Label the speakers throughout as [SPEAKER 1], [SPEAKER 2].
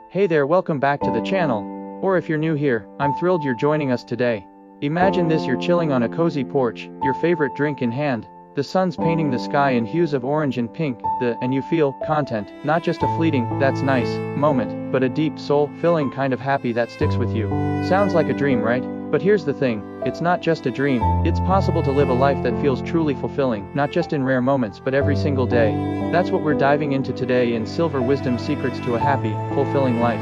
[SPEAKER 1] Hey there, welcome back to the channel. Or if you're new here, I'm thrilled you're joining us today. Imagine this: you're chilling on a cozy porch, your favorite drink in hand. The sun's painting the sky in hues of orange and pink, and you feel content, not just a fleeting, "that's nice" moment, but a deep, soul-filling kind of happy that sticks with you. Sounds like a dream, right? But here's the thing, it's not just a dream. It's possible to live a life that feels truly fulfilling, not just in rare moments but every single day. That's what we're diving into today in Silver Wisdom Secrets to a Happy, Fulfilling Life.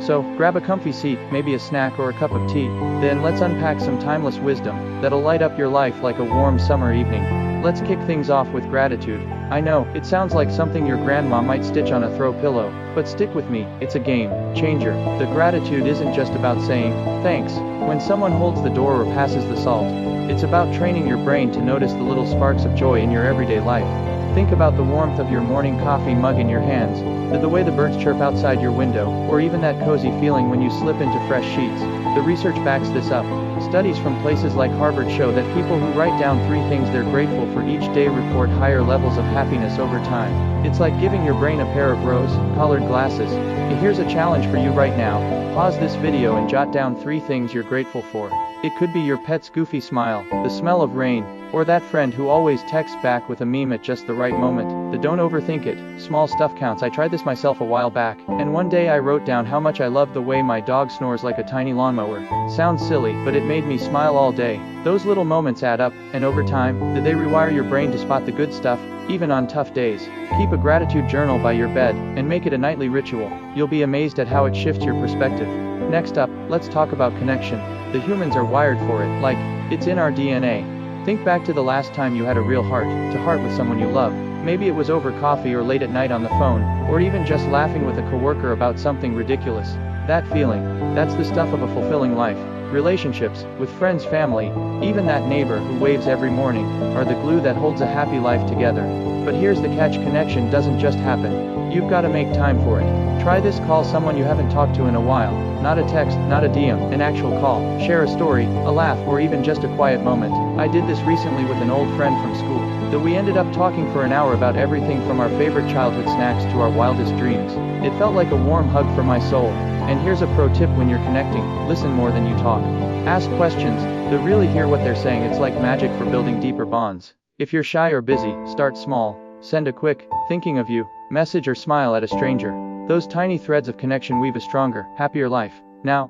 [SPEAKER 1] So, grab a comfy seat, maybe a snack or a cup of tea, then let's unpack some timeless wisdom that'll light up your life like a warm summer evening. Let's kick things off with gratitude. I know, it sounds like something your grandma might stitch on a throw pillow, but stick with me, it's a game changer. The gratitude isn't just about saying thanks when someone holds the door or passes the salt. It's about training your brain to notice the little sparks of joy in your everyday life. Think about the warmth of your morning coffee mug in your hands, the way the birds chirp outside your window, or even that cozy feeling when you slip into fresh sheets. The research backs this up. Studies from places like Harvard show that people who write down 3 things they're grateful for each day report higher levels of happiness over time. It's like giving your brain a pair of rose-colored glasses. Here's a challenge for you right now. Pause this video and jot down 3 things you're grateful for. It could be your pet's goofy smile, the smell of rain, or that friend who always texts back with a meme at just the right moment. Don't overthink it. Small stuff counts. I tried this myself a while back, and one day I wrote down how much I loved the way my dog snores like a tiny lawnmower. Sounds silly, but it made me smile all day. Those little moments add up, and over time, they rewire your brain to spot the good stuff, even on tough days. Keep a gratitude journal by your bed, and make it a nightly ritual. You'll be amazed at how it shifts your perspective. Next up, let's talk about connection. The humans are wired for it, like it's in our DNA. Think back to the last time you had a real heart-to-heart with someone you love. Maybe it was over coffee or late at night on the phone, or even just laughing with a coworker about something ridiculous. That feeling, that's the stuff of a fulfilling life. Relationships, with friends, family, even that neighbor who waves every morning, are the glue that holds a happy life together. But here's the catch: connection doesn't just happen. You've got to make time for it. Try this: call someone you haven't talked to in a while. Not a text, not a DM, an actual call. Share a story, a laugh, or even just a quiet moment. I did this recently with an old friend from school. We ended up talking for an hour about everything from our favorite childhood snacks to our wildest dreams. It felt like a warm hug for my soul. And here's a pro tip when you're connecting: listen more than you talk. Ask questions, really hear what they're saying. It's like magic for building deeper bonds. If you're shy or busy, start small. Send a quick, thinking of you, message or smile at a stranger. Those tiny threads of connection weave a stronger, happier life. Now,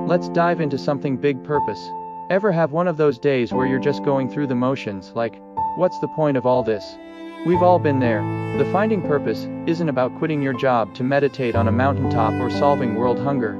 [SPEAKER 1] let's dive into something big: purpose. Ever have one of those days where you're just going through the motions, like, what's the point of all this? We've all been there. The finding purpose isn't about quitting your job to meditate on a mountaintop or solving world hunger.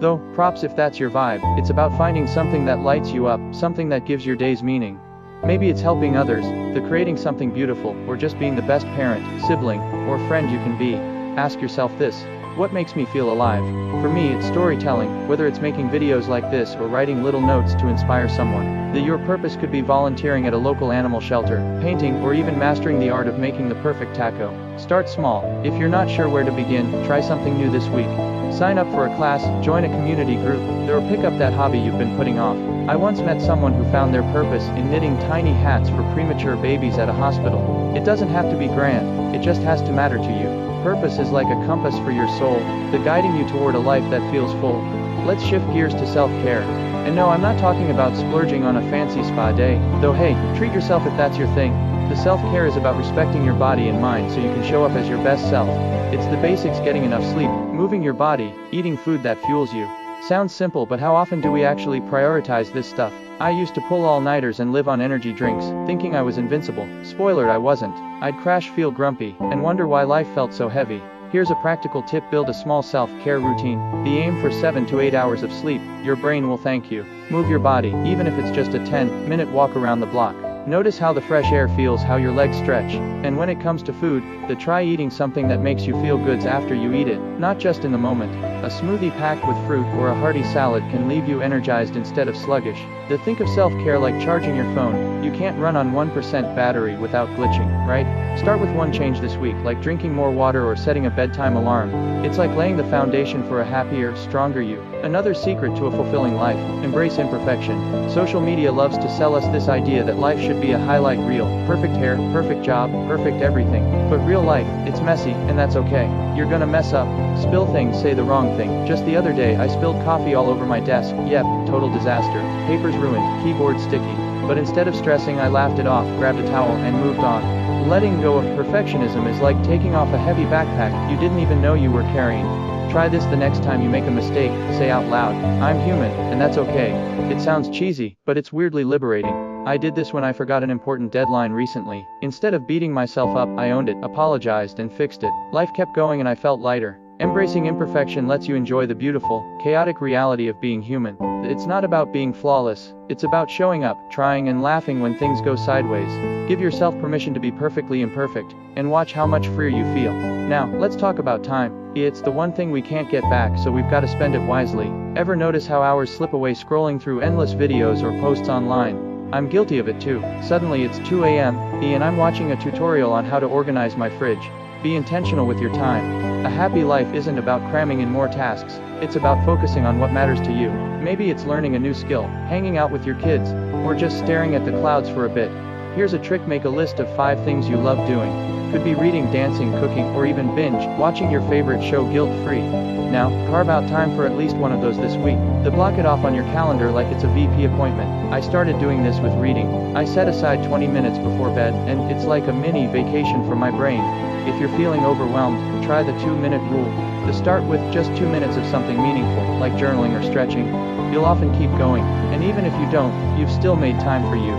[SPEAKER 1] Though, props if that's your vibe. It's about finding something that lights you up, something that gives your days meaning. Maybe it's helping others, creating something beautiful, or just being the best parent, sibling, or friend you can be. Ask yourself this: what makes me feel alive? For me, it's storytelling, whether it's making videos like this or writing little notes to inspire someone. Your purpose could be volunteering at a local animal shelter, painting, or even mastering the art of making the perfect taco. Start small. If you're not sure where to begin, try something new this week. Sign up for a class, join a community group, or pick up that hobby you've been putting off. I once met someone who found their purpose in knitting tiny hats for premature babies at a hospital. It doesn't have to be grand, it just has to matter to you. Purpose is like a compass for your soul, guiding you toward a life that feels full. Let's shift gears to self-care. And no, I'm not talking about splurging on a fancy spa day, though hey, treat yourself if that's your thing. The self-care is about respecting your body and mind so you can show up as your best self. It's the basics: getting enough sleep, moving your body, eating food that fuels you. Sounds simple, but how often do we actually prioritize this stuff? I used to pull all-nighters and live on energy drinks, thinking I was invincible. Spoiler, I wasn't. I'd crash, feel grumpy, and wonder why life felt so heavy. Here's a practical tip: build a small self-care routine. Aim for 7 to 8 hours of sleep. Your brain will thank you. Move your body, even if it's just a 10-minute walk around the block. Notice how the fresh air feels, how your legs stretch. And when it comes to food, try eating something that makes you feel good after you eat it, not just in the moment. A smoothie packed with fruit or a hearty salad can leave you energized instead of sluggish. Think of self-care like charging your phone. You can't run on 1% battery without glitching, right? Start with one change this week, like drinking more water or setting a bedtime alarm. It's like laying the foundation for a happier, stronger you. Another secret to a fulfilling life: embrace imperfection. Social media loves to sell us this idea that life should should be a highlight reel. Perfect hair, perfect job, perfect everything. But real life, it's messy, and that's okay. You're gonna mess up, spill things, say the wrong thing. Just the other day I spilled coffee all over my desk. Yep, total disaster. Papers ruined, keyboard sticky. But instead of stressing, I laughed it off, grabbed a towel, and moved on. Letting go of perfectionism is like taking off a heavy backpack you didn't even know you were carrying. Try this the next time you make a mistake. Say out loud, "I'm human, and that's okay." It sounds cheesy, but it's weirdly liberating. I did this when I forgot an important deadline recently. Instead of beating myself up, I owned it, apologized, and fixed it. Life kept going and I felt lighter. Embracing imperfection lets you enjoy the beautiful, chaotic reality of being human. It's not about being flawless, it's about showing up, trying, and laughing when things go sideways. Give yourself permission to be perfectly imperfect, and watch how much freer you feel. Now, let's talk about time. It's the one thing we can't get back, so we've got to spend it wisely. Ever notice how hours slip away scrolling through endless videos or posts online? I'm guilty of it too. Suddenly it's 2 a.m. and I'm watching a tutorial on how to organize my fridge. Be intentional with your time. A happy life isn't about cramming in more tasks, it's about focusing on what matters to you. Maybe it's learning a new skill, hanging out with your kids, or just staring at the clouds for a bit. Here's a trick: make a list of 5 things you love doing. Could be reading, dancing, cooking, or even binge watching your favorite show guilt-free. Now, carve out time for at least one of those this week. Block it off on your calendar like it's a VP appointment. I started doing this with reading. I set aside 20 minutes before bed, and it's like a mini vacation for my brain. If you're feeling overwhelmed, try the 2-minute rule. To start with just 2 minutes of something meaningful, like journaling or stretching. You'll often keep going, and even if you don't, you've still made time for you.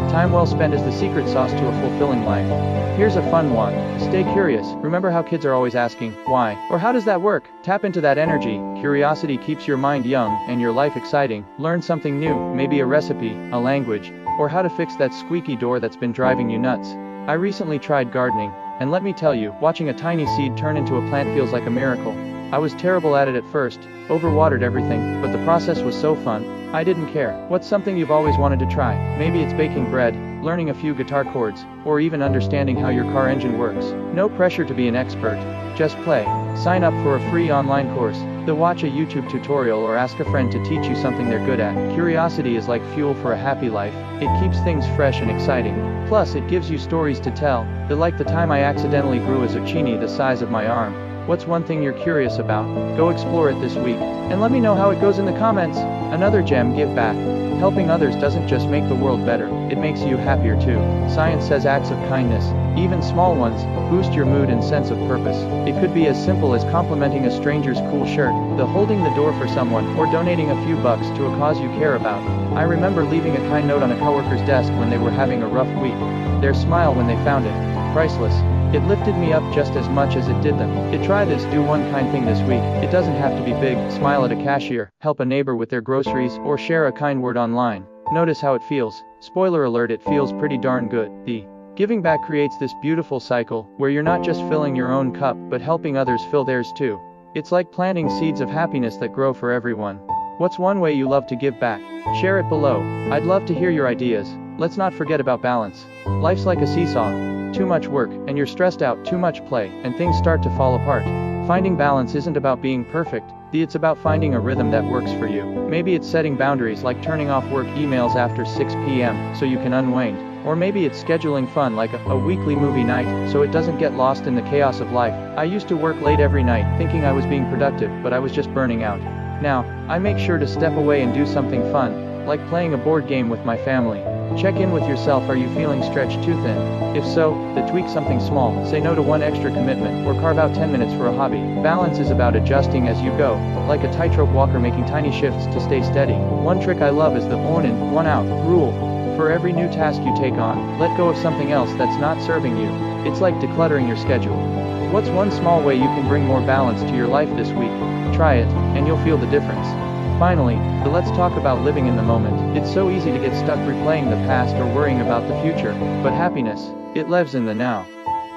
[SPEAKER 1] Time well spent is the secret sauce to a fulfilling life. Here's a fun one. Stay curious. Remember how kids are always asking, why? Or how does that work? Tap into that energy. Curiosity keeps your mind young, and your life exciting. Learn something new, maybe a recipe, a language, or how to fix that squeaky door that's been driving you nuts. I recently tried gardening, and let me tell you, watching a tiny seed turn into a plant feels like a miracle. I was terrible at it at first, overwatered everything, but the process was so fun. I didn't care. What's something you've always wanted to try? Maybe it's baking bread, learning a few guitar chords, or even understanding how your car engine works. No pressure to be an expert. Just play. Sign up for a free online course. Watch a YouTube tutorial or ask a friend to teach you something they're good at. Curiosity is like fuel for a happy life. It keeps things fresh and exciting. Plus, it gives you stories to tell. Like the time I accidentally grew a zucchini the size of my arm. What's one thing you're curious about? Go explore it this week, and let me know how it goes in the comments. Another gem: give back. Helping others doesn't just make the world better, it makes you happier too. Science says acts of kindness, even small ones, boost your mood and sense of purpose. It could be as simple as complimenting a stranger's cool shirt, holding the door for someone, or donating a few bucks to a cause you care about. I remember leaving a kind note on a coworker's desk when they were having a rough week. Their smile when they found it, priceless. It lifted me up just as much as it did them. Try this: do one kind thing this week. It doesn't have to be big. Smile at a cashier, help a neighbor with their groceries, or share a kind word online. Notice how it feels. Spoiler alert, it feels pretty darn good. Giving back creates this beautiful cycle, where you're not just filling your own cup, but helping others fill theirs too. It's like planting seeds of happiness that grow for everyone. What's one way you love to give back? Share it below. I'd love to hear your ideas. Let's not forget about balance. Life's like a seesaw. Too much work, and you're stressed out. Too much play, and things start to fall apart. Finding balance isn't about being perfect. It's about finding a rhythm that works for you. Maybe it's setting boundaries, like turning off work emails after 6 p.m. so you can unwind. Or maybe it's scheduling fun, like a weekly movie night, so it doesn't get lost in the chaos of life. I used to work late every night, thinking I was being productive, but I was just burning out. Now, I make sure to step away and do something fun, like playing a board game with my family. Check in with yourself: are you feeling stretched too thin? If so, tweak something small, say no to one extra commitment, or carve out 10 minutes for a hobby. Balance is about adjusting as you go, like a tightrope walker making tiny shifts to stay steady. One trick I love is the one in, one out rule. For every new task you take on, let go of something else that's not serving you. It's like decluttering your schedule. What's one small way you can bring more balance to your life this week? Try it, and you'll feel the difference. Finally, let's talk about living in the moment. It's so easy to get stuck replaying the past or worrying about the future, but happiness, it lives in the now.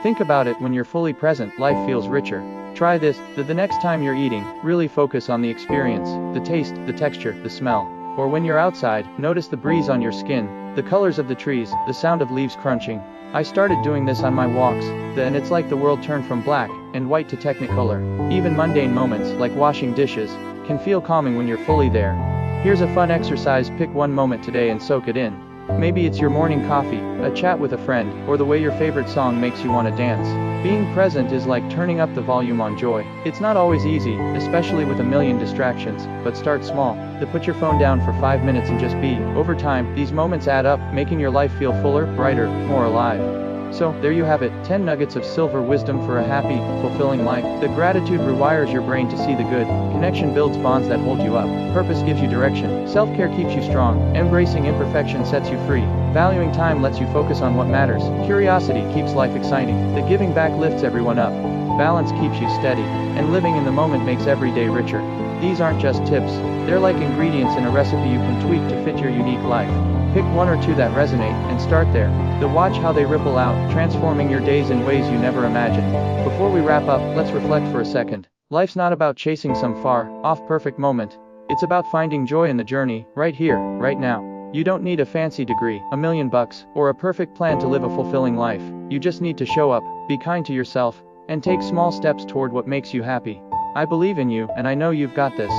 [SPEAKER 1] Think about it: when you're fully present, life feels richer. Try this: the next time you're eating, really focus on the experience, the taste, the texture, the smell. Or when you're outside, notice the breeze on your skin, the colors of the trees, the sound of leaves crunching. I started doing this on my walks, and it's like the world turned from black and white to technicolor. Even mundane moments, like washing dishes, can feel calming when you're fully there. Here's a fun exercise: pick one moment today and soak it in. Maybe it's your morning coffee, a chat with a friend, or the way your favorite song makes you want to dance. Being present is like turning up the volume on joy. It's not always easy, especially with a million distractions, but start small. Put your phone down for 5 minutes and just be. Over time, these moments add up, making your life feel fuller, brighter, more alive. So, there you have it, 10 nuggets of silver wisdom for a happy, fulfilling life. The gratitude rewires your brain to see the good. Connection builds bonds that hold you up. Purpose gives you direction. Self-care keeps you strong. Embracing imperfection sets you free. Valuing time lets you focus on what matters. Curiosity keeps life exciting. The giving back lifts everyone up. Balance keeps you steady. And living in the moment makes every day richer. These aren't just tips. They're like ingredients in a recipe you can tweak to fit your unique life. Pick one or two that resonate, and start there. Watch how they ripple out, transforming your days in ways you never imagined. Before we wrap up, let's reflect for a second. Life's not about chasing some far-off perfect moment. It's about finding joy in the journey, right here, right now. You don't need a fancy degree, $1 million, or a perfect plan to live a fulfilling life. You just need to show up, be kind to yourself, and take small steps toward what makes you happy. I believe in you, and I know you've got this.